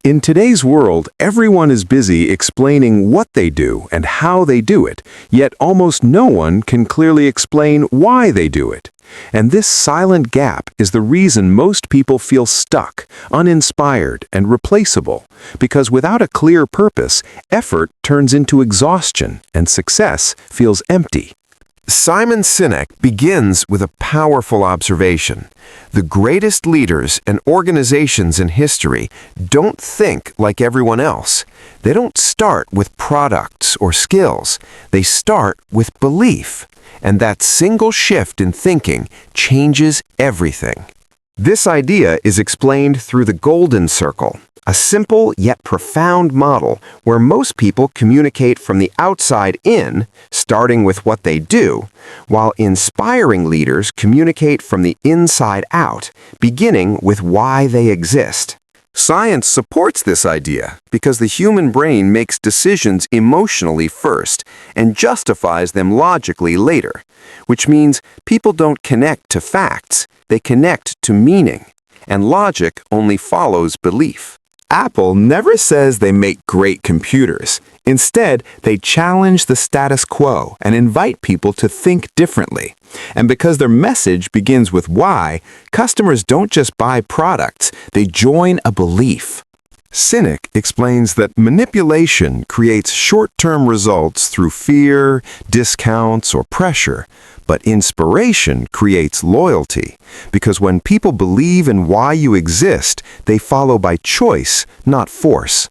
In today's world, everyone is busy explaining what they do and how they do it, yet almost no one can clearly explain why they do it. And this silent gap is the reason most people feel stuck, uninspired, and replaceable, because without a clear purpose, effort turns into exhaustion and success feels empty. Simon Sinek begins with a powerful observation. The greatest leaders and organizations in history don't think like everyone else. They don't start with products or skills. They start with belief. And that single shift in thinking changes everything. This idea is explained through the golden circle, a simple yet profound model where most people communicate from the outside in, starting with what they do, while inspiring leaders communicate from the inside out, beginning with why they exist. Science supports this idea because the human brain makes decisions emotionally first and justifies them logically later, which means people don't connect to facts, they connect to meaning, and logic only follows belief. Apple never says they make great computers. Instead, they challenge the status quo and invite people to think differently. And because their message begins with why, customers don't just buy products, they join a belief. Sinek explains that manipulation creates short-term results through fear, discounts, or pressure, but inspiration creates loyalty, because when people believe in why you exist, they follow by choice, not force.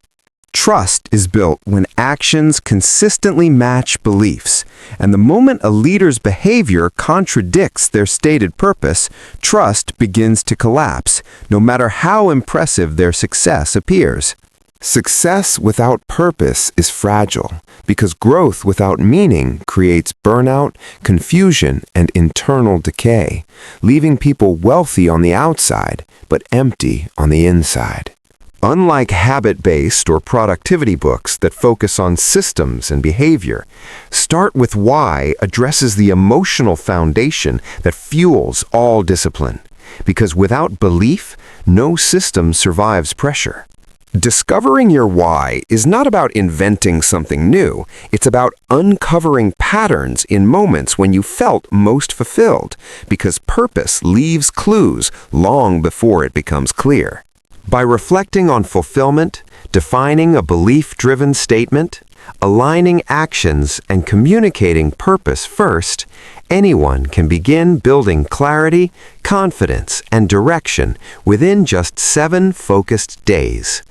Trust is built when actions consistently match beliefs, and the moment a leader's behavior contradicts their stated purpose, trust begins to collapse, no matter how impressive their success appears. Success without purpose is fragile, because growth without meaning creates burnout, confusion, and internal decay, leaving people wealthy on the outside, but empty on the inside. Unlike habit-based or productivity books that focus on systems and behavior, Start with Why addresses the emotional foundation that fuels all discipline, because without belief, no system survives pressure. Discovering your why is not about inventing something new. It's about uncovering patterns in moments when you felt most fulfilled, because purpose leaves clues long before it becomes clear. By reflecting on fulfillment, defining a belief-driven statement, aligning actions, and communicating purpose first, anyone can begin building clarity, confidence, and direction within just 7 focused days.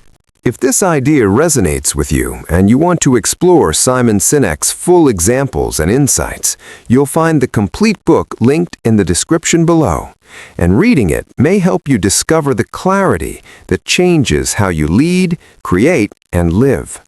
If this idea resonates with you and you want to explore Simon Sinek's full examples and insights, you'll find the complete book linked in the description below. And reading it may help you discover the clarity that changes how you lead, create, and live.